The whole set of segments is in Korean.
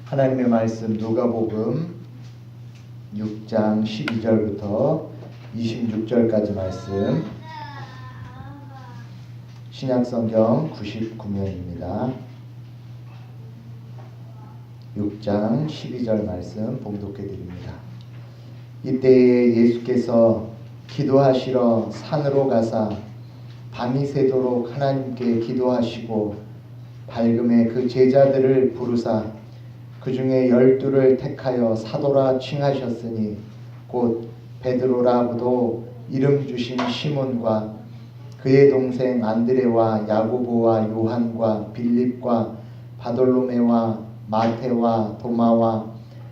하나님의 말씀 누가복음 6장 12절부터 26절까지 말씀, 신약성경 99면입니다. 6장 12절 말씀 봉독해 드립니다. 이때에 예수께서 기도하시러 산으로 가사 밤이 새도록 하나님께 기도하시고 밝음에 그 제자들을 부르사 그 중에 12를 택하여 사도라 칭하셨으니 곧 베드로라고도 이름 주신 시몬과 그의 동생 안드레와 야고보와 요한과 빌립과 바돌로메와 마테와 도마와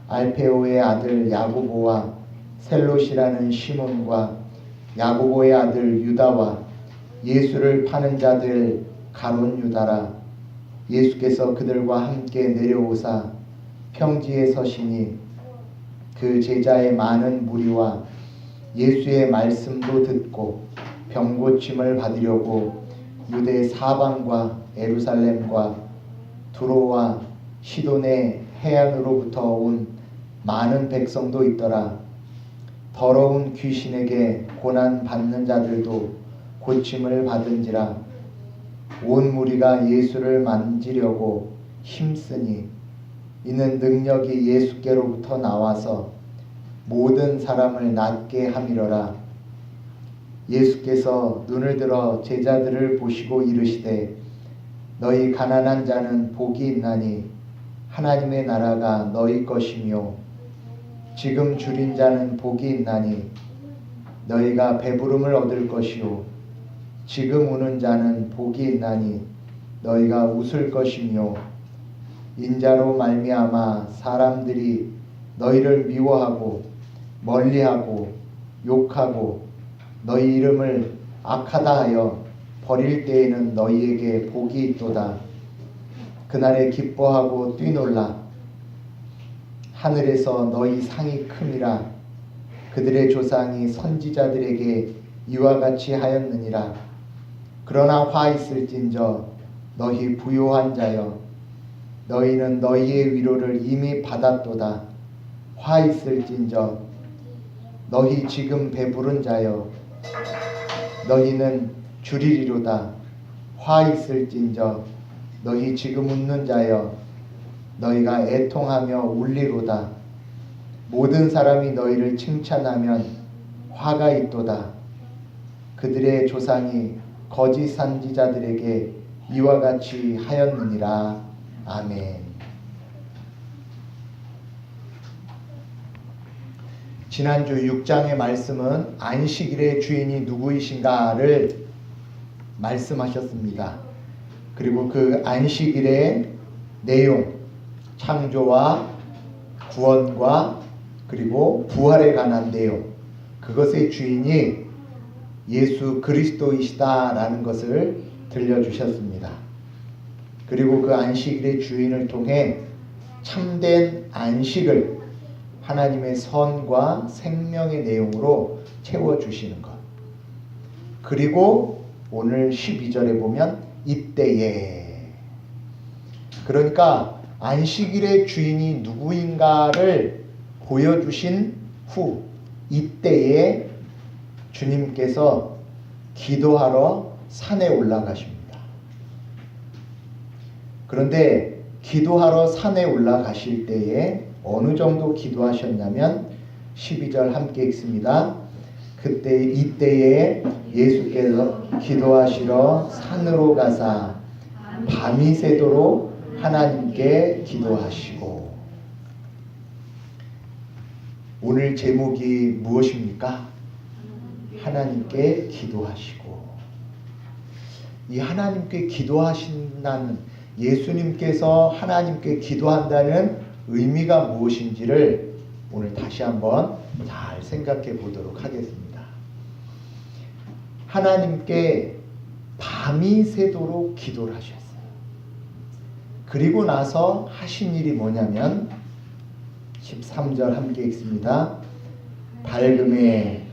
알페오의 아들 야고보와 셀롯이라는 시몬과 야고보의 아들 유다와 예수를 파는 자들 가룟 유다라. 예수께서 그들과 함께 내려오사 평지에 서시니 그 제자의 많은 무리와 예수의 말씀도 듣고 병고침을 받으려고 유대 사방과 예루살렘과 두로와 시돈의 해안으로부터 온 많은 백성도 있더라. 더러운 귀신에게 고난 받는 자들도 고침을 받은지라. 온 무리가 예수를 만지려고 힘쓰니 이는 능력이 예수께로부터 나와서 모든 사람을 낫게 함이러라. 예수께서 눈을 들어 제자들을 보시고 이르시되 너희 가난한 자는 복이 있나니 하나님의 나라가 너희 것이며 지금 줄인 자는 복이 있나니 너희가 배부름을 얻을 것이요 지금 우는 자는 복이 있나니 너희가 웃을 것이며 인자로 말미암아 사람들이 너희를 미워하고 멀리하고 욕하고 너희 이름을 악하다 하여 버릴 때에는 너희에게 복이 있도다. 그날에 기뻐하고 뛰놀라. 하늘에서 너희 상이 큼이라. 그들의 조상이 선지자들에게 이와 같이 하였느니라. 그러나 화 있을진저 너희 부요한 자여 너희는 너희의 위로를 이미 받았도다. 화 있을진저 너희 지금 배부른 자여 너희는 줄이리로다. 화 있을진저 너희 지금 웃는 자여 너희가 애통하며 울리로다. 모든 사람이 너희를 칭찬하면 화가 있도다. 그들의 조상이 거짓 선지자들에게 이와 같이 하였느니라. 아멘. 지난주 6장의 말씀은 안식일의 주인이 누구이신가를 말씀하셨습니다. 그리고 그 안식일의 내용, 창조와 구원과 그리고 부활에 관한 내용, 그것의 주인이 예수 그리스도이시다라는 것을 들려주셨습니다. 그리고 그 안식일의 주인을 통해 참된 안식을 하나님의 선과 생명의 내용으로 채워주시는 것. 그리고 오늘 12절에 보면 이때에, 그러니까 안식일의 주인이 누구인가를 보여주신 후 이때에 주님께서 기도하러 산에 올라가십니다. 그런데 기도하러 산에 올라가실 때에 어느 정도 기도하셨냐면 12절 함께 읽습니다. 이때에 예수께서 기도하시러 산으로 가사 밤이 새도록 하나님께 기도하시고. 오늘 제목이 무엇입니까? 하나님께 기도하시고. 이 하나님께 기도하신다는, 예수님께서 하나님께 기도한다는 의미가 무엇인지를 오늘 다시 한번 잘 생각해 보도록 하겠습니다. 하나님께 밤이 새도록 기도를 하셨어요. 그리고 나서 하신 일이 뭐냐면 13절 함께 읽습니다. 밝음에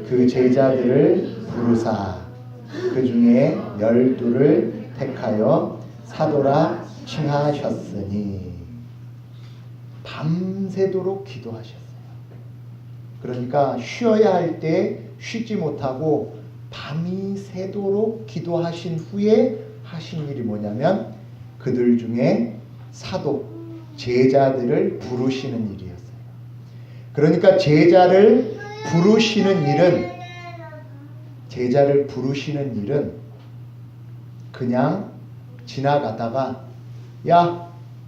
그 제자들을 부르사 그 중에 12를 택하여 사도라 칭하셨으니. 밤새도록 기도하셨어요. 그러니까 쉬어야 할 때 쉬지 못하고 밤이 새도록 기도하신 후에 하신 일이 뭐냐면 그들 중에 사도, 제자들을 부르시는 일이었어요. 그러니까 제자를 부르시는 일은 그냥 지나가다가 야,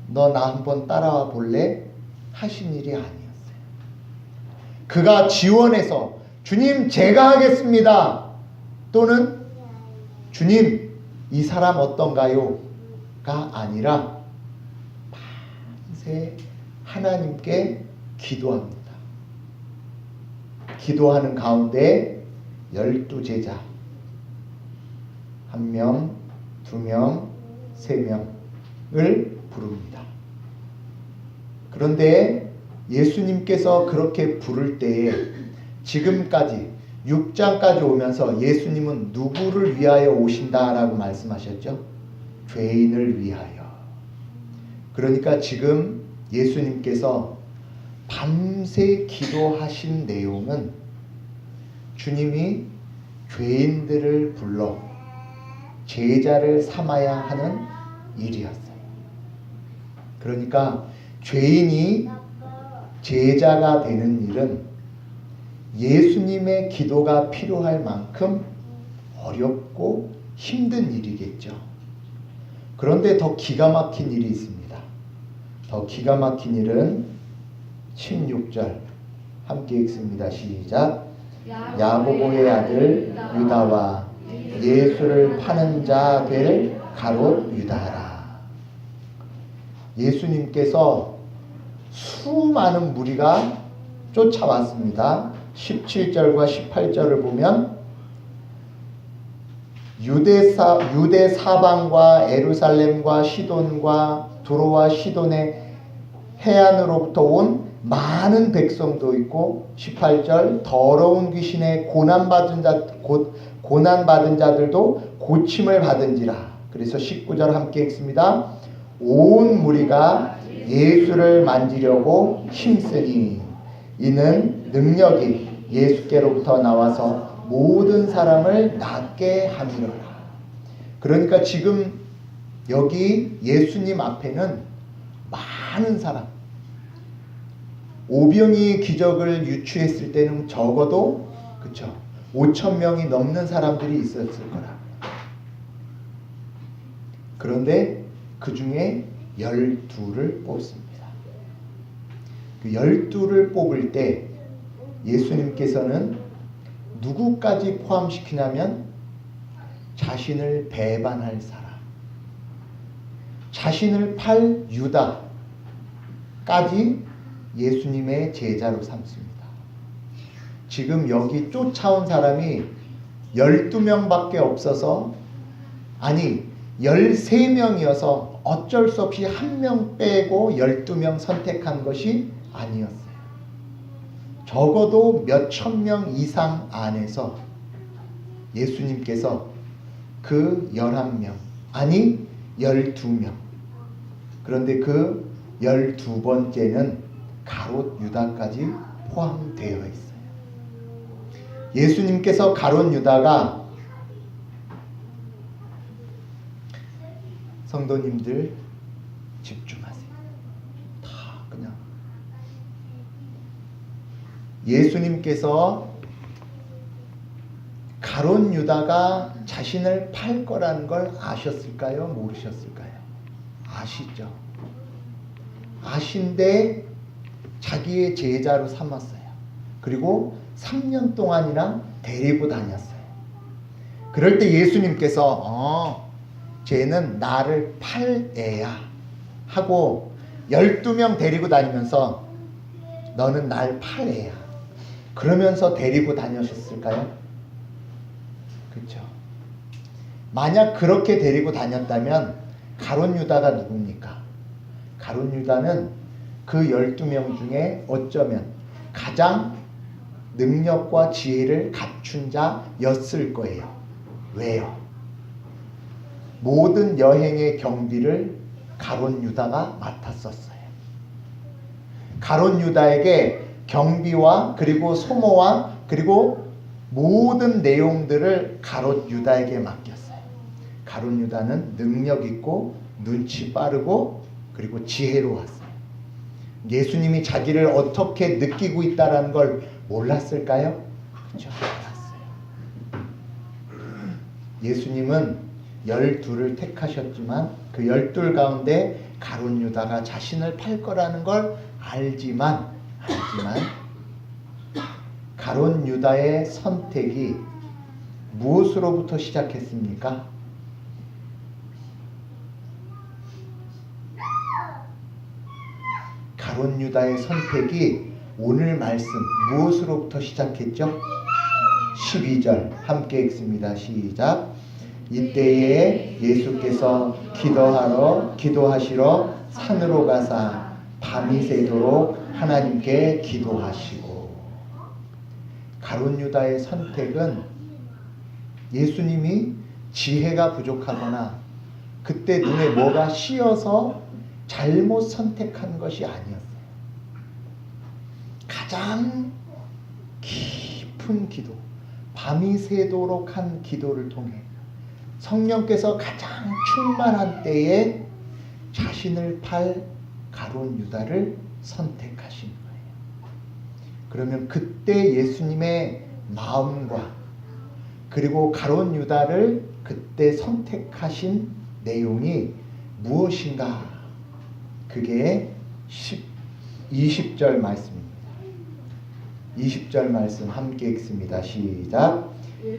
너 나 한번 따라와 볼래? 하신 일이 아니었어요. 그가 지원해서 주님 제가 하겠습니다. 또는 주님 이 사람 어떤가요? 가 아니라 밤새 하나님께 기도합니다. 기도하는 가운데 12제자 1명, 2명, 3명을 부릅니다. 그런데 예수님께서 그렇게 부를 때에 지금까지 6장까지 오면서 예수님은 누구를 위하여 오신다라고 말씀하셨죠? 죄인을 위하여. 그러니까 지금 예수님께서 밤새 기도하신 내용은 주님이 죄인들을 불러 제자를 삼아야 하는 일이었어요. 그러니까 죄인이 제자가 되는 일은 예수님의 기도가 필요할 만큼 어렵고 힘든 일이겠죠. 그런데 더 기가 막힌 일이 있습니다. 더 기가 막힌 일은 16절 함께 읽습니다. 시작. 야고보의 아들 유다와 예수를 파는 자 될 가롯 유다라. 예수님께서 수많은 무리가 쫓아왔습니다. 17절과 18절을 보면 유대 사방과 예루살렘과 시돈과 두로와 시돈의 해안으로부터 온 많은 백성도 있고 18절 더러운 귀신에 고난받은 자들도 고침을 받은지라. 그래서 19절 함께 읽습니다. 온 무리가 예수를 만지려고 힘쓰니 이는 능력이 예수께로부터 나와서 모든 사람을 낫게 함이로라. 그러니까 지금 여기 예수님 앞에는 많은 사람, 오병이의 기적을 유추했을 때는 적어도 5,000명이 넘는 사람들이 있었을 거라. 그런데 그 중에 12를 뽑습니다. 그 12를 뽑을 때 예수님께서는 누구까지 포함시키냐면 자신을 배반할 사람, 자신을 팔 유다까지 예수님의 제자로 삼습니다. 지금 여기 쫓아온 사람이 12명밖에 없어서, 아니 13명이어서 어쩔 수 없이 1명 빼고 12명 선택한 것이 아니었어요. 적어도 몇천 명 이상 안에서 예수님께서 그 11명, 아니 12명, 그런데 그 12번째는 가롯 유다까지 포함되어 있어요. 예수님께서 가롯 유다가, 성도님들 집중하세요. 다 그냥 예수님께서 가롯 유다가 자신을 팔 거라는 걸 아셨을까요? 모르셨을까요? 아시죠? 아신데 자기의 제자로 삼았어요. 그리고 3년 동안이나 데리고 다녔어요. 그럴 때 예수님께서 쟤는 나를 팔 애야 하고 12명 데리고 다니면서 너는 날 팔 애야 그러면서 데리고 다녔을까요? 그렇죠. 만약 그렇게 데리고 다녔다면 가롯 유다가 누굽니까? 가롯 유다는 그 12명 중에 어쩌면 가장 능력과 지혜를 갖춘 자였을 거예요. 왜요? 모든 여행의 경비를 가롯 유다가 맡았었어요. 가룟 유다에게 경비와 그리고 소모와 그리고 모든 내용들을 가룟 유다에게 맡겼어요. 가룟 유다는 능력 있고 눈치 빠르고 그리고 지혜로웠어요. 예수님이 자기를 어떻게 느끼고 있다는 걸 몰랐을까요? 그렇죠. 몰랐어요. 예수님은 12를 택하셨지만 그 12 가운데 가룟 유다가 자신을 팔 거라는 걸 알지만 가룟 유다의 선택이 무엇으로부터 시작했습니까? 가룟 유다의 선택이 오늘 말씀 무엇으로부터 시작했죠? 12절 함께 읽습니다. 시작. 이때에 예수께서 기도하시러 산으로 가사 밤이 새도록 하나님께 기도하시고. 가룟 유다의 선택은 예수님이 지혜가 부족하거나 그때 눈에 뭐가 씌어서 잘못 선택한 것이 아니었어요. 가장 깊은 기도, 밤이 새도록 한 기도를 통해 성령께서 가장 충만한 때에 자신을 팔 가룟 유다를 선택하신 거예요. 그러면 그때 예수님의 마음과 그리고 가룟 유다를 그때 선택하신 내용이 무엇인가? 그게 20절 말씀입니다. 20절 말씀 함께 읽습니다. 시작.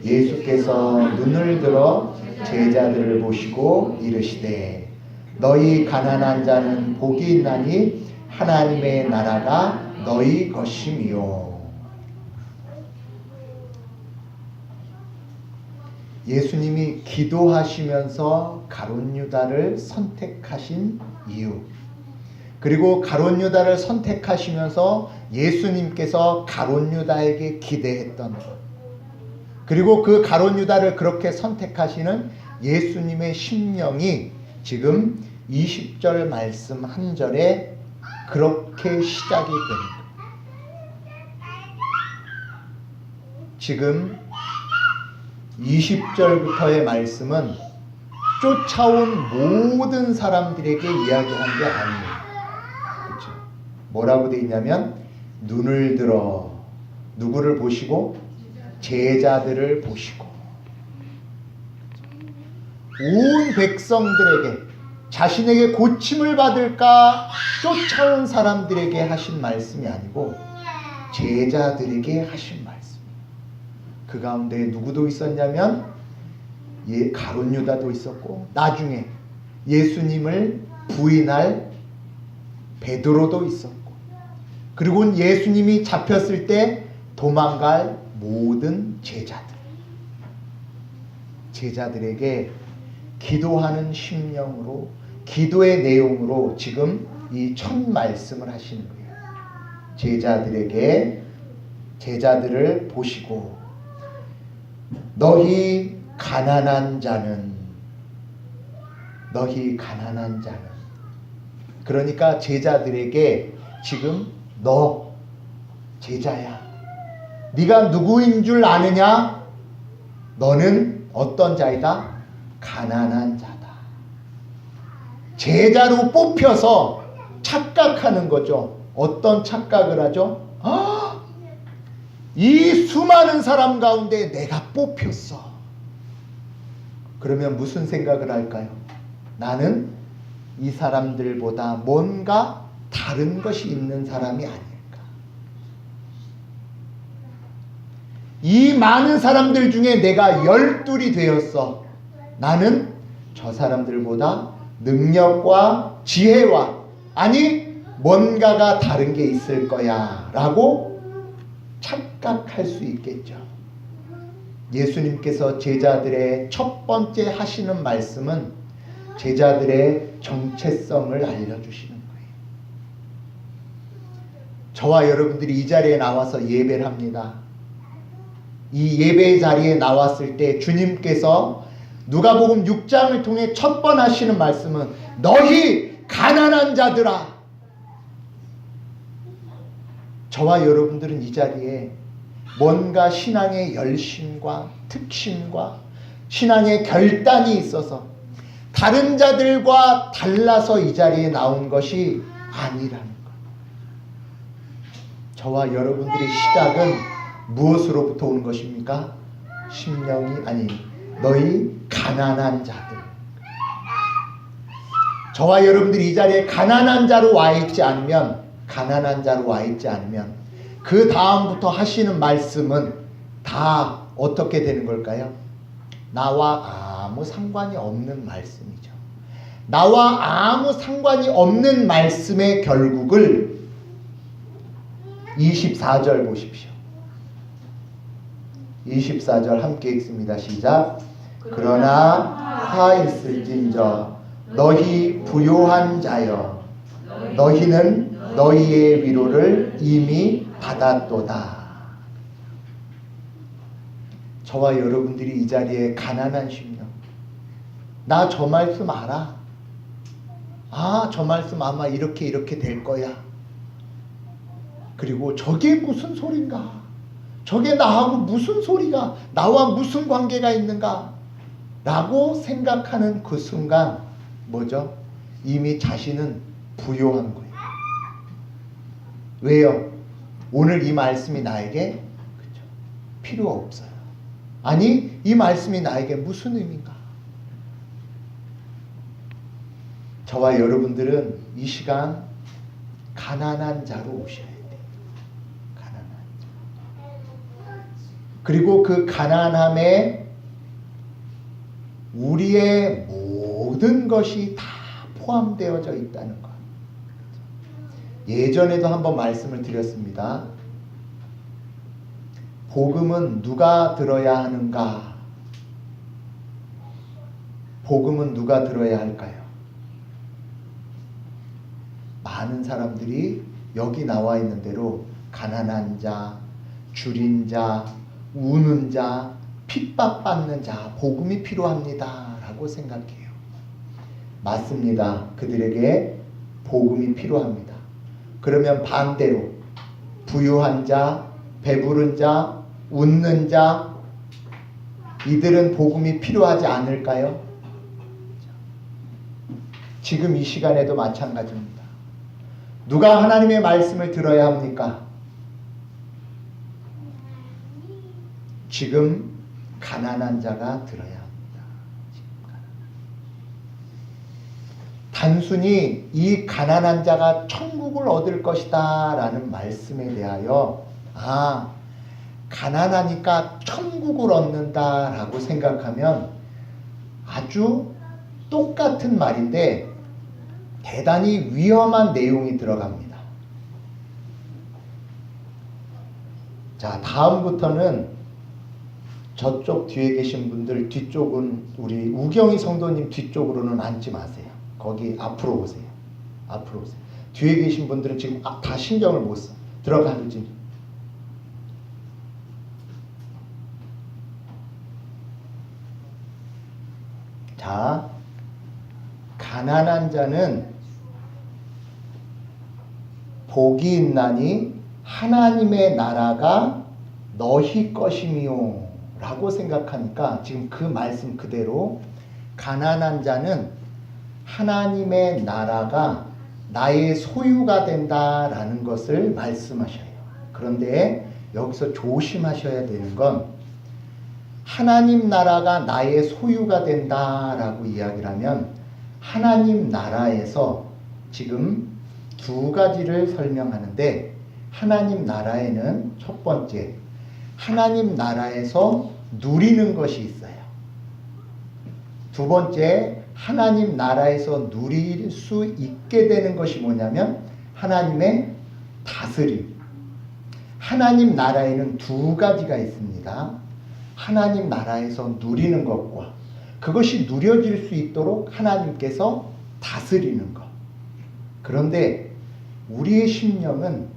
예수께서 눈을 들어 제자들을 보시고 이르시되 너희 가난한 자는 복이 있나니 하나님의 나라가 너희 것임이요. 예수님이 기도하시면서 가룟 유다를 선택하신 이유, 그리고 가룟 유다를 선택하시면서 예수님께서 가룟 유다에게 기대했던 것, 그리고 그 가룟 유다를 그렇게 선택하시는 예수님의 심령이 지금 20절 말씀 한 절에 그렇게 시작이 됩니다. 지금 20절부터의 말씀은 쫓아온 모든 사람들에게 이야기한 게 아니에요. 그렇죠? 뭐라고 되어 있냐면 눈을 들어 누구를 보시고 제자들을 보시고 온 백성들에게 자신에게 고침을 받을까 쫓아온 사람들에게 하신 말씀이 아니고 제자들에게 하신 말씀. 그 가운데 누구도 있었냐면 가룟 유다도 있었고 나중에 예수님을 부인할 베드로도 있었고 그리고 예수님이 잡혔을 때 도망갈 모든 제자들에게 기도하는 심령으로 기도의 내용으로 지금 이 첫 말씀을 하시는 거예요. 제자들을 보시고 너희 가난한 자는 그러니까 제자들에게 지금 너 제자야. 네가 누구인 줄 아느냐? 너는 어떤 자이다? 가난한 자다. 제자로 뽑혀서 착각하는 거죠. 어떤 착각을 하죠? 이 수많은 사람 가운데 내가 뽑혔어. 그러면 무슨 생각을 할까요? 나는 이 사람들보다 뭔가 다른 것이 있는 사람이 아닐까. 이 많은 사람들 중에 내가 열둘이 되었어. 나는 저 사람들보다 능력과 지혜와 아니 뭔가가 다른 게 있을 거야 라고 착각할 수 있겠죠. 예수님께서 제자들의 첫 번째 하시는 말씀은 제자들의 정체성을 알려주시는 거예요. 저와 여러분들이 이 자리에 나와서 예배를 합니다. 이 예배 자리에 나왔을 때 주님께서 누가복음 6장을 통해 첫 번 하시는 말씀은 너희 가난한 자들아. 저와 여러분들은 이 자리에 뭔가 신앙의 열심과 특심과 신앙의 결단이 있어서 다른 자들과 달라서 이 자리에 나온 것이 아니라는 것. 저와 여러분들의 시작은 무엇으로부터 오는 것입니까? 심령이 아니 너희 가난한 자들. 저와 여러분들이 이 자리에 가난한 자로 와 있지 않으면 그 다음부터 하시는 말씀은 다 어떻게 되는 걸까요? 나와 아무 상관이 없는 말씀이죠. 나와 아무 상관이 없는 말씀의 결국을 24절 보십시오. 24절 함께 읽습니다. 시작. 그러나 화 있을진저 너희 부요한 자여 너희는 너희의 위로를 이미 받았도다. 저와 여러분들이 이 자리에 가난한 심령, 나 저 말씀 알아. 저 말씀 아마 이렇게 될 거야. 그리고 저게 무슨 소린가? 저게 나하고 무슨 소리가, 나와 무슨 관계가 있는가? 라고 생각하는 그 순간 뭐죠? 이미 자신은 부요한 거예요. 왜요? 오늘 이 말씀이 나에게 필요 없어요. 아니, 이 말씀이 나에게 무슨 의미인가? 저와 여러분들은 이 시간 가난한 자로 오셔야 돼요. 가난한 자. 그리고 그 가난함에 우리의 모든 것이 다 포함되어져 있다는 것. 예전에도 한번 말씀을 드렸습니다. 복음은 누가 들어야 하는가? 복음은 누가 들어야 할까요? 많은 사람들이 여기 나와 있는 대로 가난한 자, 줄인 자, 우는 자, 핍박받는 자, 복음이 필요합니다 라고 생각해요. 맞습니다. 그들에게 복음이 필요합니다. 그러면 반대로 부유한 자, 배부른 자, 웃는 자, 이들은 복음이 필요하지 않을까요? 지금 이 시간에도 마찬가지입니다. 누가 하나님의 말씀을 들어야 합니까? 지금 가난한 자가 들어야 합니다. 단순히 이 가난한 자가 천국을 얻을 것이다 라는 말씀에 대하여 가난하니까 천국을 얻는다 라고 생각하면 아주 똑같은 말인데 대단히 위험한 내용이 들어갑니다. 자, 다음부터는 저쪽 뒤에 계신 분들 뒤쪽은 우리 우경희 성도님 뒤쪽으로는 앉지 마세요. 거기 앞으로 오세요. 앞으로 오세요. 뒤에 계신 분들은 지금 다 신경을 못 써. 들어가지. 자, 가난한 자는 복이 있나니 하나님의 나라가 너희 것이미요 라고 생각하니까 지금 그 말씀 그대로 가난한 자는 하나님의 나라가 나의 소유가 된다라는 것을 말씀하셔요. 그런데 여기서 조심하셔야 되는 건 하나님 나라가 나의 소유가 된다라고 이야기를 하면 하나님 나라에서 지금 두 가지를 설명하는데 하나님 나라에는 첫 번째 하나님 나라에서 누리는 것이 있어요. 두 번째 하나님 나라에서 누릴 수 있게 되는 것이 뭐냐면 하나님의 다스림. 하나님 나라에는 두 가지가 있습니다. 하나님 나라에서 누리는 것과 그것이 누려질 수 있도록 하나님께서 다스리는 것. 그런데 우리의 심령은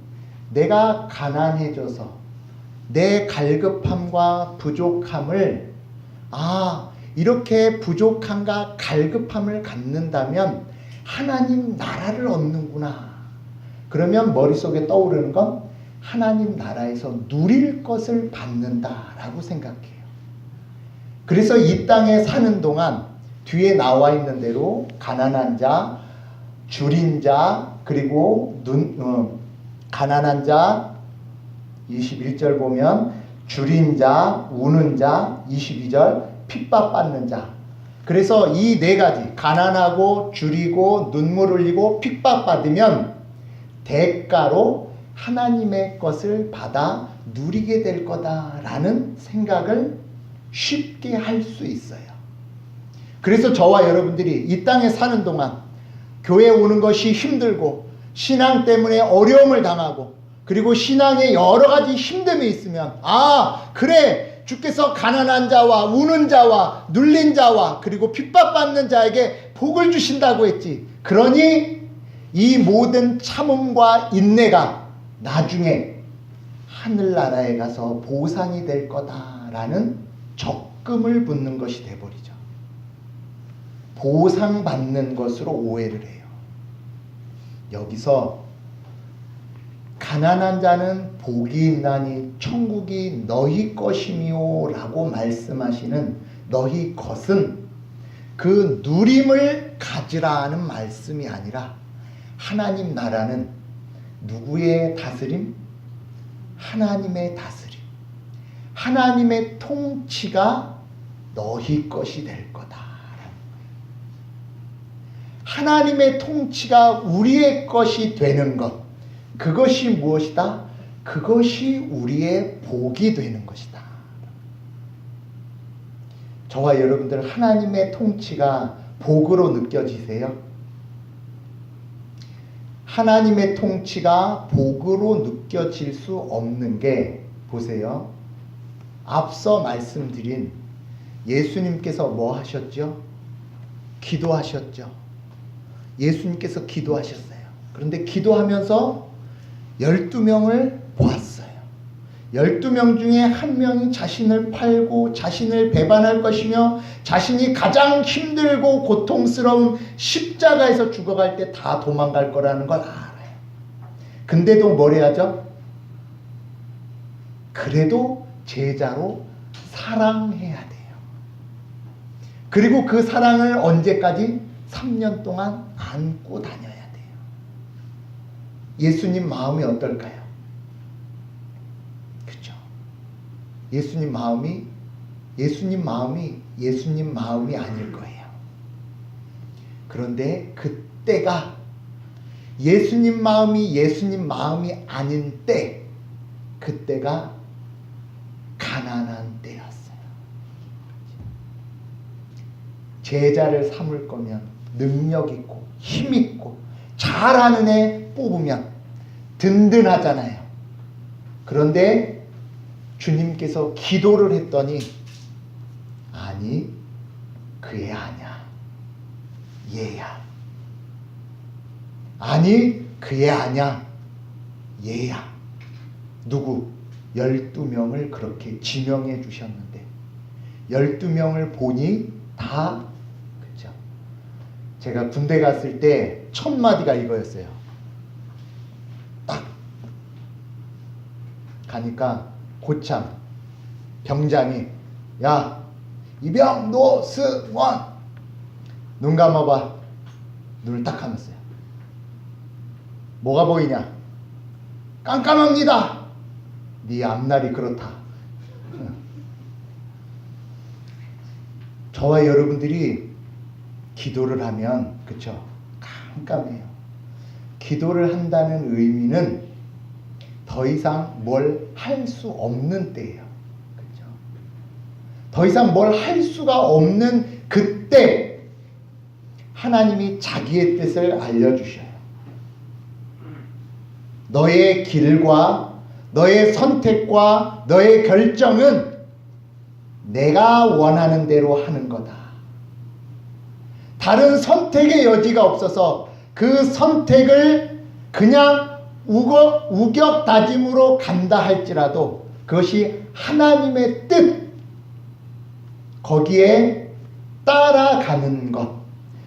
내가 가난해져서 내 갈급함과 부족함을 이렇게 부족함과 갈급함을 갖는다면 하나님 나라를 얻는구나. 그러면 머릿속에 떠오르는 건 하나님 나라에서 누릴 것을 받는다라고 생각해요. 그래서 이 땅에 사는 동안 뒤에 나와 있는 대로 가난한 자, 줄인 자, 그리고 가난한 자 21절 보면 줄인 자, 우는 자 22절 핍박받는 자. 그래서 이 네 가지 가난하고 줄이고 눈물 흘리고 핍박받으면 대가로 하나님의 것을 받아 누리게 될 거다라는 생각을 쉽게 할 수 있어요. 그래서 저와 여러분들이 이 땅에 사는 동안 교회 오는 것이 힘들고 신앙 때문에 어려움을 당하고 그리고 신앙에 여러 가지 힘듦이 있으면 그래 주께서 가난한 자와 우는 자와 눌린 자와 그리고 핍박받는 자에게 복을 주신다고 했지. 그러니 이 모든 참음과 인내가 나중에 하늘나라에 가서 보상이 될 거다라는 적금을 붓는 것이 돼버리죠. 보상받는 것으로 오해를 해요. 여기서 가난한 자는 복이 있나니 천국이 너희 것이미요 라고 말씀하시는 너희 것은 그 누림을 가지라는 말씀이 아니라 하나님 나라는 누구의 다스림? 하나님의 다스림. 하나님의 통치가 너희 것이 될 거다. 하나님의 통치가 우리의 것이 되는 것. 그것이 무엇이다? 그것이 우리의 복이 되는 것이다. 저와 여러분들 하나님의 통치가 복으로 느껴지세요? 하나님의 통치가 복으로 느껴질 수 없는 게 보세요. 앞서 말씀드린 예수님께서 뭐 하셨죠? 기도하셨죠. 예수님께서 기도하셨어요. 그런데 기도하면서 12명을 보았어요. 12명 중에 한 명이 자신을 팔고 자신을 배반할 것이며 자신이 가장 힘들고 고통스러운 십자가에서 죽어갈 때 다 도망갈 거라는 걸 알아요. 근데도 뭘 해야죠? 그래도 제자로 사랑해야 돼요. 그리고 그 사랑을 언제까지? 3년 동안 안고 다녀야 돼요. 예수님 마음이 어떨까요? 그렇죠? 예수님 마음이 예수님 마음이 아닐 거예요. 그런데 그때가 예수님 마음이 아닌 때, 그때가 가난한 때였어요. 제자를 삼을 거면 능력 있고 힘 있고 잘하는 애 뽑으면 든든하잖아요. 그런데 주님께서 기도를 했더니 아니 그 애 아니야. 얘야. 아니 그 애 아니야. 얘야. 누구? 12명을 그렇게 지명해 주셨는데 12명을 보니 다 그렇죠. 제가 군대 갔을 때 첫 마디가 이거였어요. 딱 가니까 고참 병장이 야 이병 노승원 눈 감아봐. 눈을 딱 감았어요. 뭐가 보이냐? 깜깜합니다. 네 앞날이 그렇다. 저와 여러분들이 기도를 하면 그쵸? 깜깜해요. 기도를 한다는 의미는 더 이상 뭘 할 수 없는 때예요. 그쵸? 더 이상 뭘 할 수가 없는 그때 하나님이 자기의 뜻을 알려주셔요. 너의 길과 너의 선택과 너의 결정은 내가 원하는 대로 하는 거다. 다른 선택의 여지가 없어서 그 선택을 그냥 우격다짐으로 간다 할지라도 그것이 하나님의 뜻, 거기에 따라가는 것,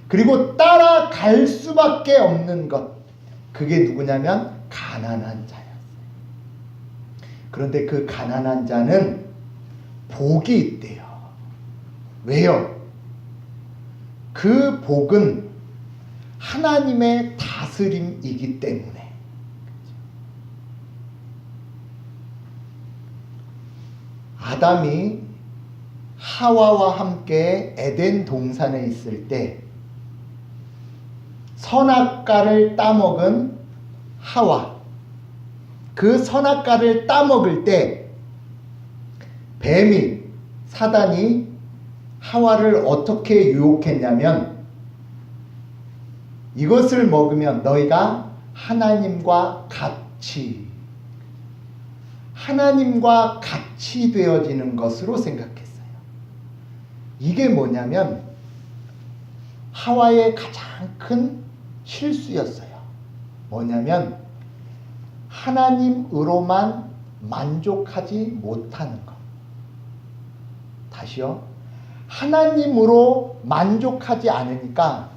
그리고 따라갈 수밖에 없는 것, 그게 누구냐면 가난한 자였어요. 그런데 그 가난한 자는 복이 있대요. 왜요? 그 복은 하나님의 다스림이기 때문에. 아담이 하와와 함께 에덴 동산에 있을 때 선악과를 따먹은 하와, 그 선악과를 따먹을 때 뱀이, 사단이 하와를 어떻게 유혹했냐면, 이것을 먹으면 너희가 하나님과 같이 되어지는 것으로 생각했어요. 이게 뭐냐면 하와의 가장 큰 실수였어요. 뭐냐면 하나님으로만 만족하지 못하는 것. 다시요. 하나님으로 만족하지 않으니까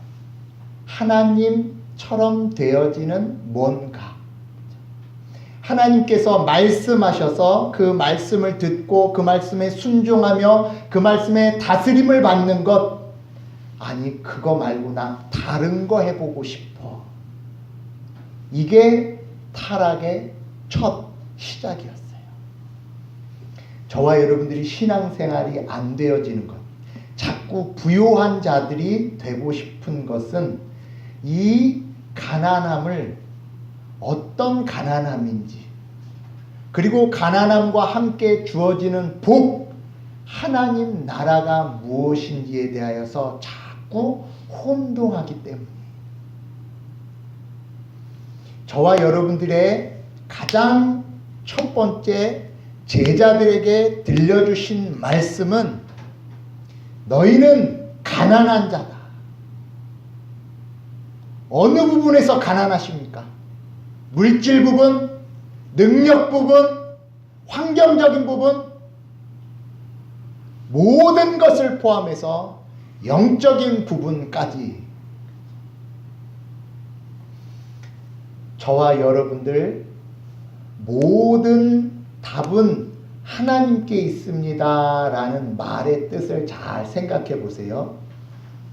하나님처럼 되어지는 뭔가. 하나님께서 말씀하셔서 그 말씀을 듣고 그 말씀에 순종하며 그 말씀에 다스림을 받는 것. 아니, 그거 말고 나 다른 거 해보고 싶어. 이게 타락의 첫 시작이었어요. 저와 여러분들이 신앙생활이 안 되어지는 것, 자꾸 부요한 자들이 되고 싶은 것은 이 가난함을 어떤 가난함인지, 그리고 가난함과 함께 주어지는 복, 하나님 나라가 무엇인지에 대하여서 자꾸 혼동하기 때문이에요. 저와 여러분들의 가장 첫 번째 제자들에게 들려주신 말씀은 너희는 가난한 자다. 어느 부분에서 가난하십니까? 물질 부분, 능력 부분, 환경적인 부분, 모든 것을 포함해서 영적인 부분까지 저와 여러분들 모든 답은 하나님께 있습니다 라는 말의 뜻을 잘 생각해 보세요.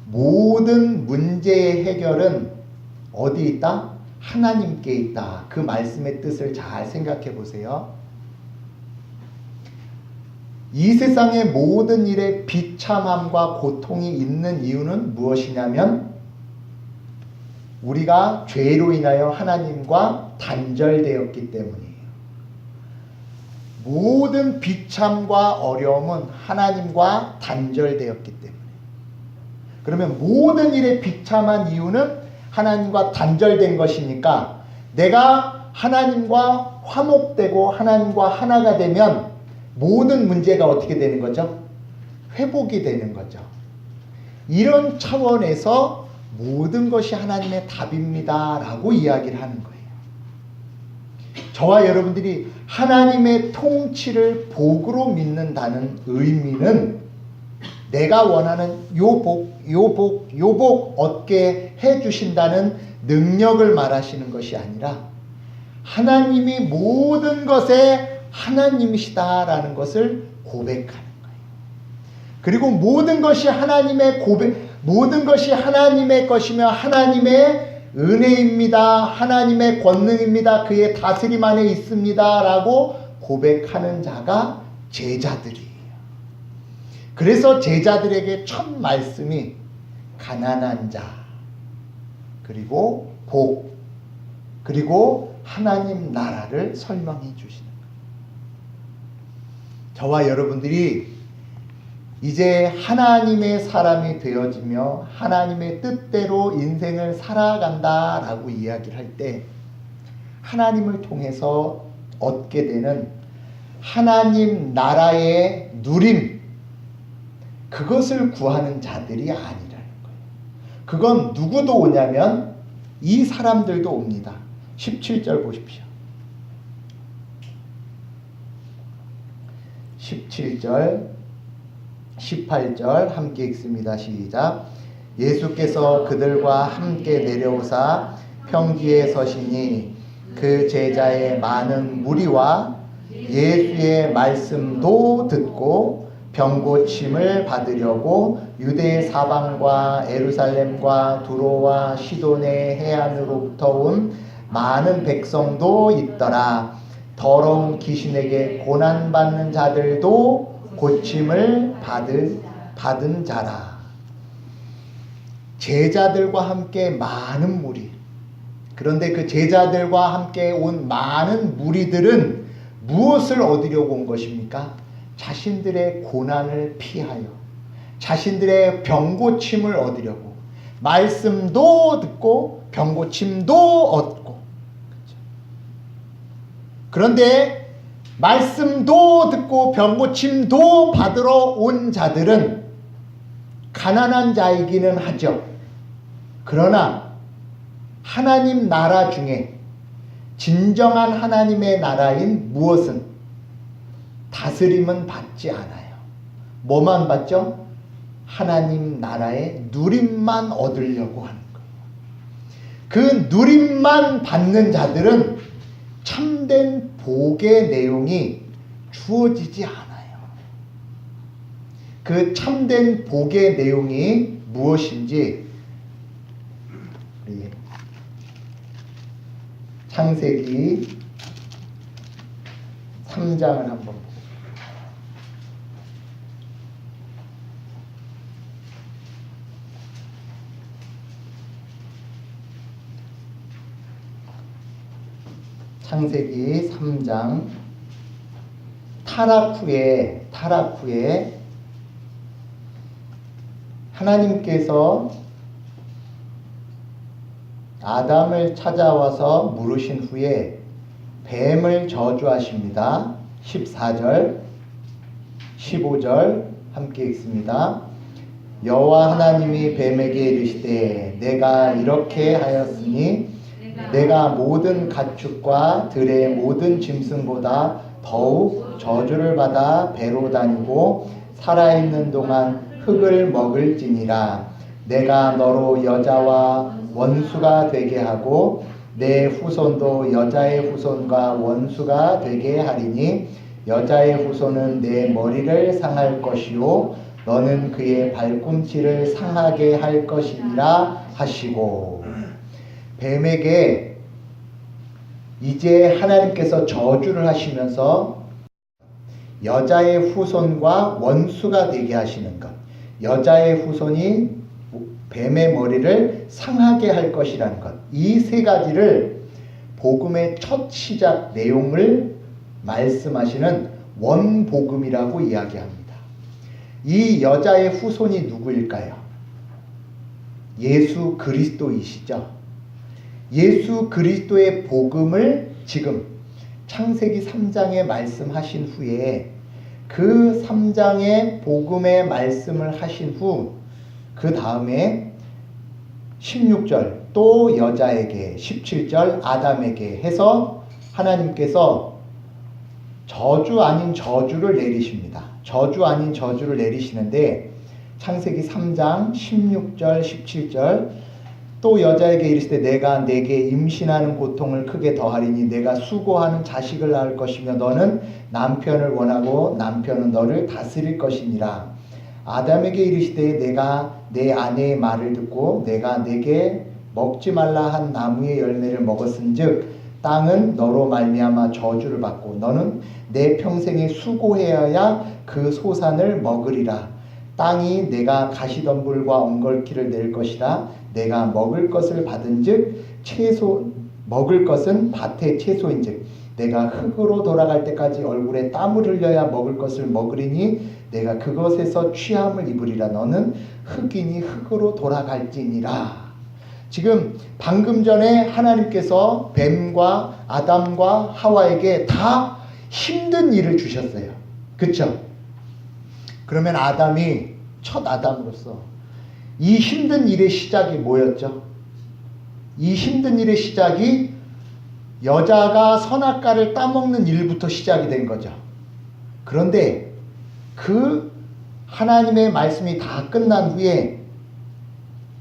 모든 문제의 해결은 어디 있다? 하나님께 있다. 그 말씀의 뜻을 잘 생각해 보세요. 이 세상의 모든 일에 비참함과 고통이 있는 이유는 무엇이냐면 우리가 죄로 인하여 하나님과 단절되었기 때문이에요. 모든 비참과 어려움은 하나님과 단절되었기 때문에. 그러면 모든 일에 비참한 이유는 하나님과 단절된 것이니까 내가 하나님과 화목되고 하나님과 하나가 되면 모든 문제가 어떻게 되는 거죠? 회복이 되는 거죠. 이런 차원에서 모든 것이 하나님의 답입니다 라고 이야기를 하는 거예요. 저와 여러분들이 하나님의 통치를 복으로 믿는다는 의미는 내가 원하는 요 복 얻게 해주신다는 능력을 말하시는 것이 아니라 하나님이 모든 것에 하나님이시다라는 것을 고백하는 거예요. 그리고 모든 것이 모든 것이 하나님의 것이며 하나님의 은혜입니다. 하나님의 권능입니다. 그의 다스림 안에 있습니다. 라고 고백하는 자가 제자들이에요. 그래서 제자들에게 첫 말씀이 가난한 자, 그리고 복, 그리고 하나님 나라를 설명해 주시는 거예요. 저와 여러분들이 이제 하나님의 사람이 되어지며 하나님의 뜻대로 인생을 살아간다라고 이야기를 할 때 하나님을 통해서 얻게 되는 하나님 나라의 누림, 그것을 구하는 자들이 아니라는 거예요. 그건 누구도 오냐면 이 사람들도 옵니다. 17절 보십시오. 17절 18절 함께 읽습니다. 시작. 예수께서 그들과 함께 내려오사 평지에 서시니 그 제자의 많은 무리와 예수의 말씀도 듣고 병고침을 받으려고 유대 사방과 에루살렘과 두로와 시돈의 해안으로부터 온 많은 백성도 있더라. 더러운 귀신에게 고난받는 자들도 고침을 받은 자라. 제자들과 함께 많은 무리. 그런데 그 제자들과 함께 온 많은 무리들은 무엇을 얻으려고 온 것입니까? 자신들의 고난을 피하여 자신들의 병고침을 얻으려고 말씀도 듣고 병고침도 얻고. 그런데 말씀도 듣고 병고침도 받으러 온 자들은 가난한 자이기는 하죠. 그러나 하나님 나라 중에 진정한 하나님의 나라인 무엇은 다스림은 받지 않아요. 뭐만 받죠? 하나님 나라의 누림만 얻으려고 하는 거예요. 그 누림만 받는 자들은 참된 복의 내용이 주어지지 않아요. 그 참된 복의 내용이 무엇인지 우리 창세기 3장을 한번 보고 창세기 3장 타락 후에 하나님께서 아담을 찾아와서 물으신 후에 뱀을 저주하십니다. 14절 15절 함께 읽습니다. 여호와 하나님이 뱀에게 이르시되 내가 이렇게 하였으니 내가 모든 가축과 들의 모든 짐승보다 더욱 저주를 받아 배로 다니고 살아있는 동안 흙을 먹을지니라. 내가 너로 여자와 원수가 되게 하고 내 후손도 여자의 후손과 원수가 되게 하리니 여자의 후손은 내 머리를 상할 것이요 너는 그의 발꿈치를 상하게 할 것이니라 하시고. 뱀에게 이제 하나님께서 저주를 하시면서 여자의 후손과 원수가 되게 하시는 것, 여자의 후손이 뱀의 머리를 상하게 할 것이라는 것, 이 세 가지를 복음의 첫 시작 내용을 말씀하시는 원복음이라고 이야기합니다. 이 여자의 후손이 누구일까요? 예수 그리스도이시죠. 예수 그리스도의 복음을 지금 창세기 3장에 말씀하신 후에 그 3장의 복음의 말씀을 하신 후 그 다음에 16절 또 여자에게 17절 아담에게 해서 하나님께서 저주 아닌 저주를 내리십니다. 저주 아닌 저주를 내리시는데 창세기 3장 16절 17절 또 여자에게 이르시되 내가 내게 임신하는 고통을 크게 더하리니 내가 수고하는 자식을 낳을 것이며 너는 남편을 원하고 남편은 너를 다스릴 것이니라. 아담에게 이르시되 내가 내 아내의 말을 듣고 내가 내게 먹지 말라 한 나무의 열매를 먹었은즉 땅은 너로 말미암아 저주를 받고 너는 내 평생에 수고해야 그 소산을 먹으리라. 땅이 내가 가시덤불과 엉겅퀴를 낼 것이라. 내가 먹을 것을 받은즉 먹을 것은 밭의 채소인즉 내가 흙으로 돌아갈 때까지 얼굴에 땀을 흘려야 먹을 것을 먹으리니 내가 그것에서 취함을 입으리라. 너는 흙이니 흙으로 돌아갈지니라. 지금 방금 전에 하나님께서 뱀과 아담과 하와에게 다 힘든 일을 주셨어요. 그렇죠? 그러면 아담이 첫 아담으로서 이 힘든 일의 시작이 뭐였죠? 이 힘든 일의 시작이 여자가 선악과를 따먹는 일부터 시작이 된 거죠. 그런데 그 하나님의 말씀이 다 끝난 후에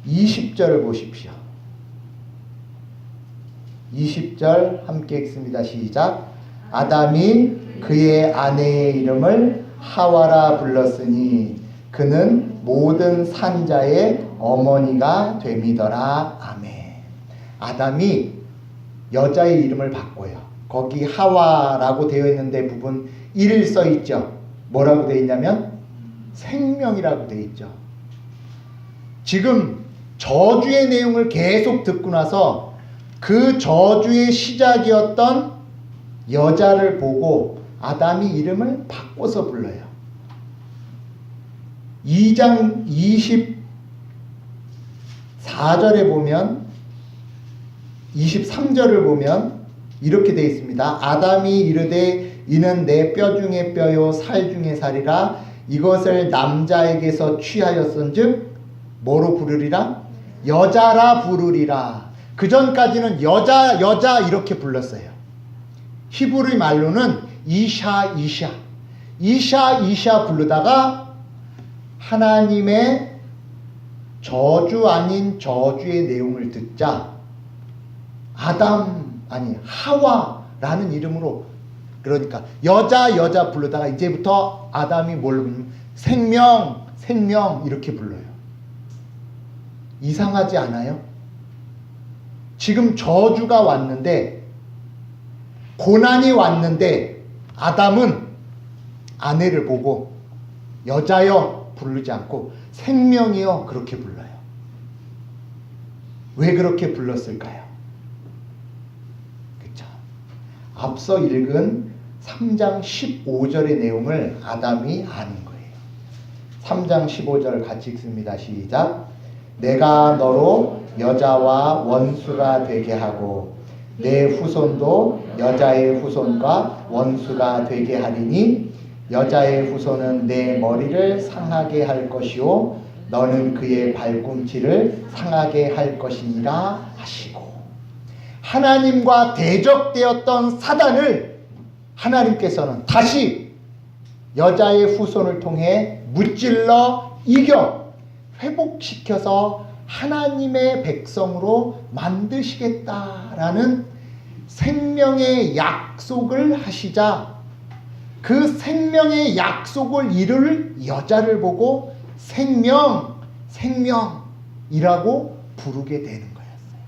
20절을 보십시오. 20절 함께 읽습니다. 시작. 아담이 그의 아내의 이름을 하와라 불렀으니 그는 모든 산자의 어머니가 됨이더라. 아멘. 아담이 여자의 이름을 바꿔요. 거기 하와라고 되어 있는데 부분 1 써 있죠. 뭐라고 되어 있냐면 생명이라고 되어 있죠. 지금 저주의 내용을 계속 듣고 나서 그 저주의 시작이었던 여자를 보고 아담이 이름을 바꿔서 불러요. 2장 24절에 보면 23절을 보면 이렇게 되어 있습니다. 아담이 이르되 이는 내 뼈 중에 뼈요 살 중에 살이라 이것을 남자에게서 취하였은즉 뭐로 부르리라? 여자라 부르리라. 그 전까지는 여자 이렇게 불렀어요. 히브리 말로는 이샤 부르다가 하나님의 저주 아닌 저주의 내용을 듣자 하와라는 이름으로, 그러니까 여자 부르다가 이제부터 아담이 뭘 부르면 생명 이렇게 불러요. 이상하지 않아요? 지금 저주가 왔는데, 고난이 왔는데 아담은 아내를 보고 여자여 부르지 않고 생명이여 그렇게 불러요. 왜 그렇게 불렀을까요? 그렇죠. 앞서 읽은 3장 15절의 내용을 아담이 아는 거예요. 3장 15절 같이 읽습니다. 시작. 내가 너로 여자와 원수가 되게 하고 내 후손도 여자의 후손과 원수가 되게 하리니 여자의 후손은 내 머리를 상하게 할 것이요 너는 그의 발꿈치를 상하게 할 것이니라 하시고, 하나님과 대적되었던 사단을 하나님께서는 다시 여자의 후손을 통해 무찔러 이겨 회복시켜서 하나님의 백성으로 만드시겠다라는 생명의 약속을 하시자, 그 생명의 약속을 이룰 여자를 보고 생명이라고 부르게 되는 거였어요.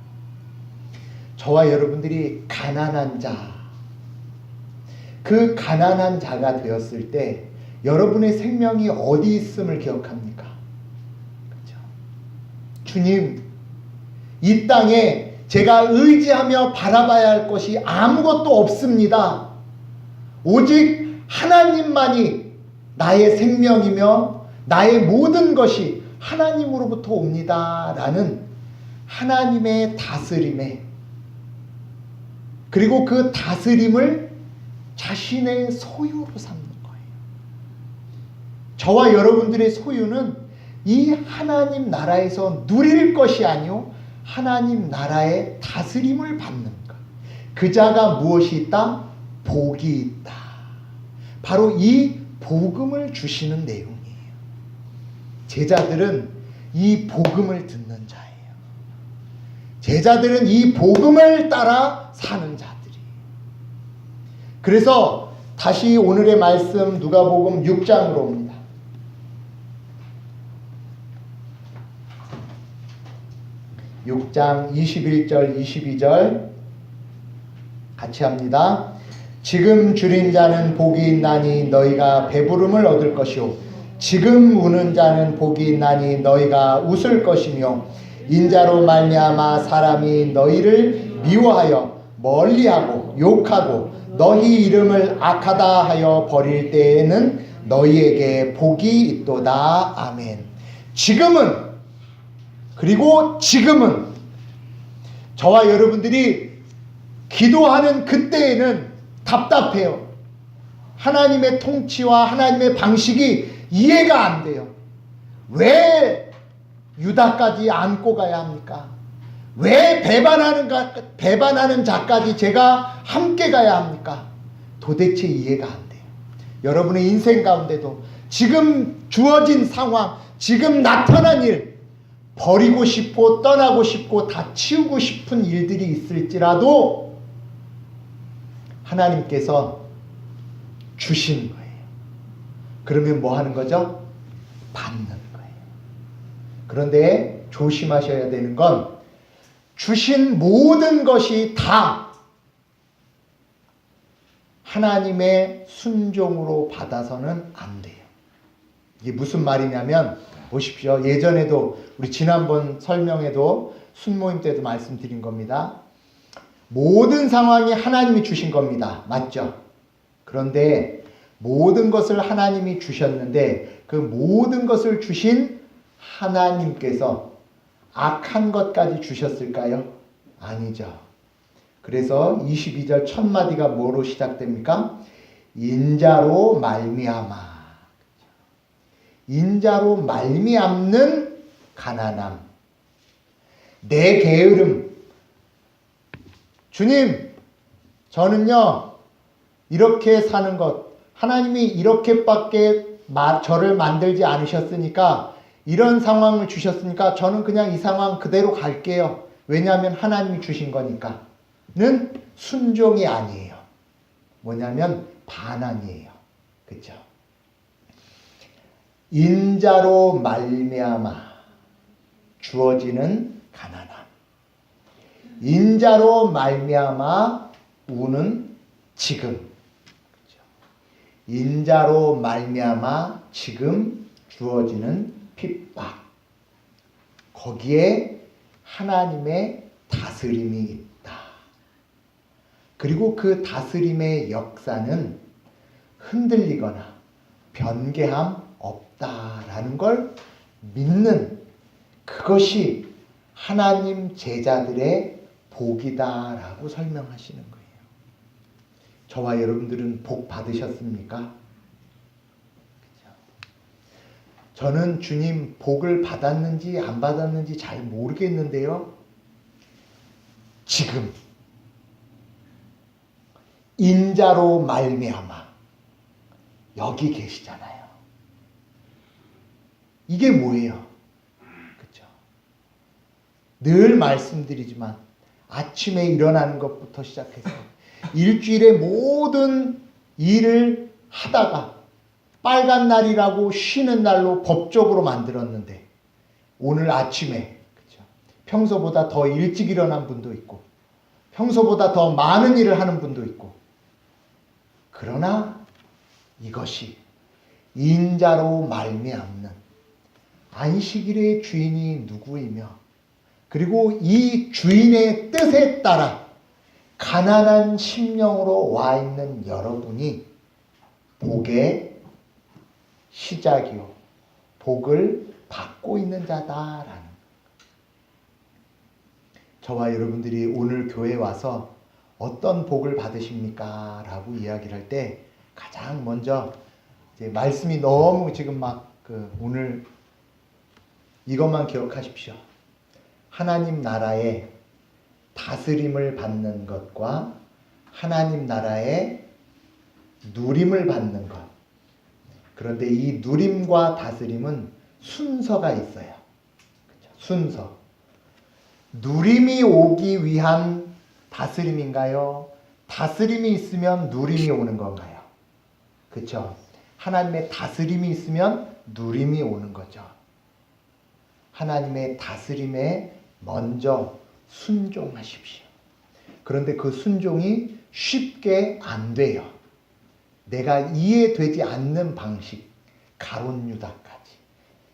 저와 여러분들이 가난한 자, 그 가난한 자가 되었을 때 여러분의 생명이 어디 있음을 기억합니까? 그렇죠? 주님, 이 땅에 제가 의지하며 바라봐야 할 것이 아무것도 없습니다. 오직 하나님만이 나의 생명이며 나의 모든 것이 하나님으로부터 옵니다 라는 하나님의 다스림에, 그리고 그 다스림을 자신의 소유로 삼는 거예요. 저와 여러분들의 소유는 이 하나님 나라에서 누릴 것이 아니요 하나님 나라의 다스림을 받는 것. 그 자가 무엇이 있다? 복이 있다. 바로 이 복음을 주시는 내용이에요. 제자들은 이 복음을 듣는 자예요. 제자들은 이 복음을 따라 사는 자들이에요. 그래서 다시 오늘의 말씀 누가복음 6장으로 옵니다. 6장 21절 22절 같이 합니다. 지금 줄인 자는 복이 있나니 너희가 배부름을 얻을 것이요 지금 우는 자는 복이 있나니 너희가 웃을 것이며 인자로 말미암아 사람이 너희를 미워하여 멀리하고 욕하고 너희 이름을 악하다 하여 버릴 때에는 너희에게 복이 있도다. 아멘. 지금은, 그리고 지금은 저와 여러분들이 기도하는 그때에는 답답해요. 하나님의 통치와 하나님의 방식이 이해가 안 돼요. 왜 유다까지 안고 가야 합니까? 왜 배반하는 자까지 제가 함께 가야 합니까? 도대체 이해가 안 돼요. 여러분의 인생 가운데도 지금 주어진 상황, 지금 나타난 일, 버리고 싶고 떠나고 싶고 다 치우고 싶은 일들이 있을지라도 하나님께서 주신 거예요. 그러면 뭐 하는 거죠? 받는 거예요. 그런데 조심하셔야 되는 건 주신 모든 것이 다 하나님의 순종으로 받아서는 안 돼요. 이게 무슨 말이냐면 보십시오. 예전에도 우리 지난번 설명에도 순모임 때도 말씀드린 겁니다. 모든 상황이 하나님이 주신 겁니다. 맞죠? 그런데 모든 것을 하나님이 주셨는데 그 모든 것을 주신 하나님께서 악한 것까지 주셨을까요? 아니죠. 그래서 22절 첫 마디가 뭐로 시작됩니까? 인자로 말미암아. 인자로 말미암는 가난함. 내 게으름. 주님, 저는요 이렇게 사는 것, 하나님이 이렇게밖에 저를 만들지 않으셨으니까, 이런 상황을 주셨으니까 저는 그냥 이 상황 그대로 갈게요. 왜냐하면 하나님이 주신 거니까. 는 순종이 아니에요. 뭐냐면 반항이에요. 그렇죠? 인자로 말미암아 주어지는 가난함. 인자로 말미암아 우는 지금. 그렇죠? 인자로 말미암아 지금 주어지는 핍박. 거기에 하나님의 다스림이 있다. 그리고 그 다스림의 역사는 흔들리거나 변개함 없다라는 걸 믿는, 그것이 하나님 제자들의 복이다라고 설명하시는 거예요. 저와 여러분들은 복 받으셨습니까? 그렇죠? 저는 주님 복을 받았는지 안 받았는지 잘 모르겠는데요. 지금 인자로 말미암아 여기 계시잖아요. 이게 뭐예요? 그렇죠? 늘 말씀드리지만 아침에 일어나는 것부터 시작해서 일주일의 모든 일을 하다가 빨간 날이라고 쉬는 날로 법적으로 만들었는데 오늘 아침에, 그렇죠? 평소보다 더 일찍 일어난 분도 있고 평소보다 더 많은 일을 하는 분도 있고, 그러나 이것이 인자로 말미암는 안식일의 주인이 누구이며, 그리고 이 주인의 뜻에 따라 가난한 심령으로 와 있는 여러분이 복의 시작이요 복을 받고 있는 자다라는, 저와 여러분들이 오늘 교회에 와서 어떤 복을 받으십니까? 라고 이야기를 할 때 가장 먼저 이제 말씀이 너무 지금 막 오늘 이것만 기억하십시오. 하나님 나라의 다스림을 받는 것과 하나님 나라의 누림을 받는 것. 그런데 이 누림과 다스림은 순서가 있어요. 그렇죠? 순서. 누림이 오기 위한 다스림인가요? 다스림이 있으면 누림이 오는 건가요? 그렇죠? 하나님의 다스림이 있으면 누림이 오는 거죠. 하나님의 다스림에 먼저 순종하십시오. 그런데 그 순종이 쉽게 안 돼요. 내가 이해되지 않는 방식, 가룟 유다까지,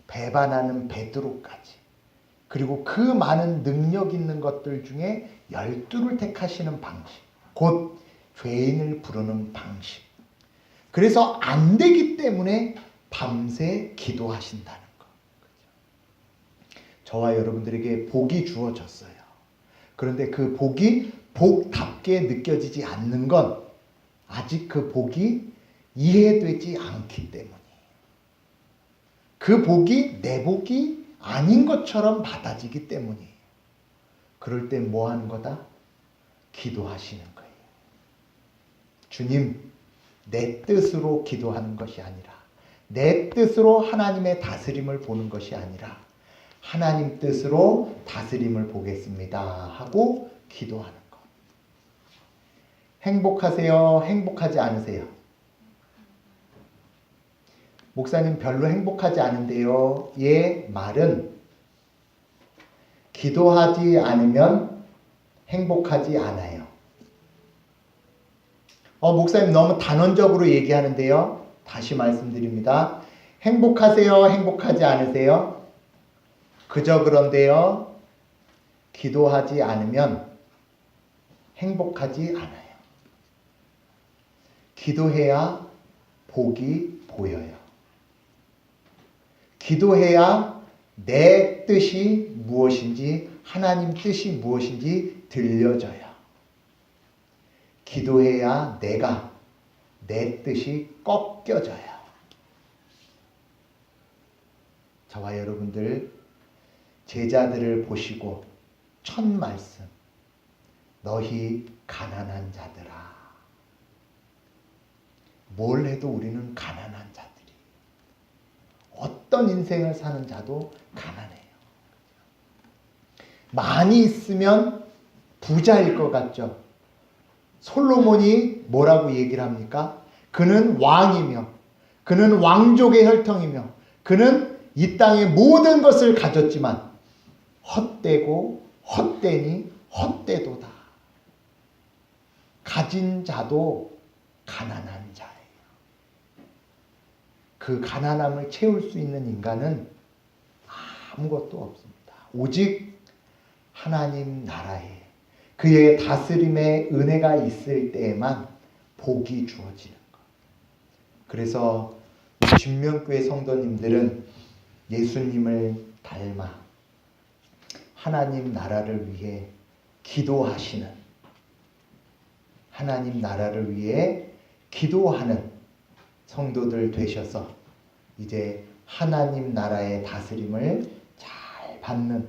배반하는 베드로까지, 그리고 그 많은 능력 있는 것들 중에 12를 택하시는 방식, 곧 죄인을 부르는 방식. 그래서 안 되기 때문에 밤새 기도하신다는 거. 저와 여러분들에게 복이 주어졌어요. 그런데 그 복이 복답게 느껴지지 않는 건 아직 그 복이 이해되지 않기 때문이에요. 그 복이 내 복이 아닌 것처럼 받아지기 때문이에요. 그럴 때 뭐 하는 거다? 기도하시는 거예요. 주님, 내 뜻으로 기도하는 것이 아니라, 내 뜻으로 하나님의 다스림을 보는 것이 아니라 하나님 뜻으로 다스림을 보겠습니다 하고 기도하는 것. 행복하세요? 행복하지 않으세요? 목사님 별로 행복하지 않은데요. 의 말은 기도하지 않으면 행복하지 않아요. 목사님 너무 단언적으로 얘기하는데요. 다시 말씀드립니다. 행복하세요? 행복하지 않으세요? 그저 그런데요. 기도하지 않으면 행복하지 않아요. 기도해야 복이 보여요. 기도해야 내 뜻이 무엇인지, 하나님 뜻이 무엇인지 들려져요. 기도해야 내 뜻이 꺾여져요. 저와 여러분들 제자들을 보시고 첫 말씀, 너희 가난한 자들아. 뭘 해도 우리는 가난한 자들이. 어떤 인생을 사는 자도 가난해요. 많이 있으면 부자일 것 같죠. 솔로몬이 뭐라고 얘기를 합니까? 그는 왕이며 그는 왕족의 혈통이며 그는 이 땅의 모든 것을 가졌지만 헛되고 헛되니 헛되도다. 가진 자도 가난한 자예요. 그 가난함을 채울 수 있는 인간은 아무것도 없습니다. 오직 하나님 나라에 그의 다스림의 은혜가 있을 때에만 복이 주어지는 것. 그래서 진명교회 성도님들은 예수님을 닮아 하나님 나라를 위해 기도하시는, 하나님 나라를 위해 기도하는 성도들 되셔서 이제 하나님 나라의 다스림을 잘 받는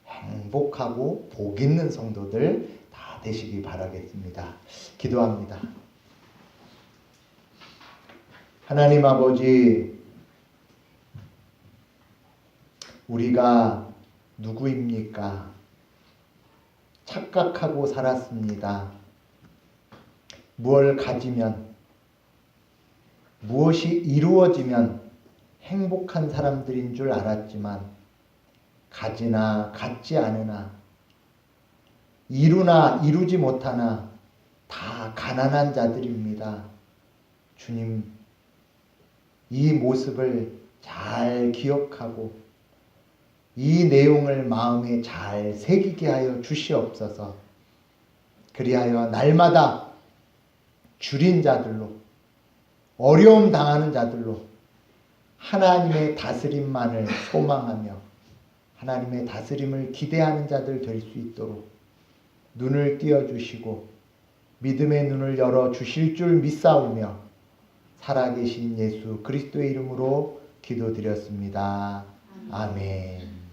행복하고 복 있는 성도들 다 되시기 바라겠습니다. 기도합니다. 하나님 아버지, 우리가 누구입니까? 착각하고 살았습니다. 무엇을 가지면, 무엇이 이루어지면 행복한 사람들인 줄 알았지만 가지나 갖지 않으나 이루나 이루지 못하나 다 가난한 자들입니다. 주님, 이 모습을 잘 기억하고 이 내용을 마음에 잘 새기게 하여 주시옵소서. 그리하여 날마다 줄인 자들로, 어려움 당하는 자들로 하나님의 다스림만을 소망하며 하나님의 다스림을 기대하는 자들 될 수 있도록 눈을 띄워주시고 믿음의 눈을 열어주실 줄 믿사오며 살아계신 예수 그리스도의 이름으로 기도드렸습니다. 아멘.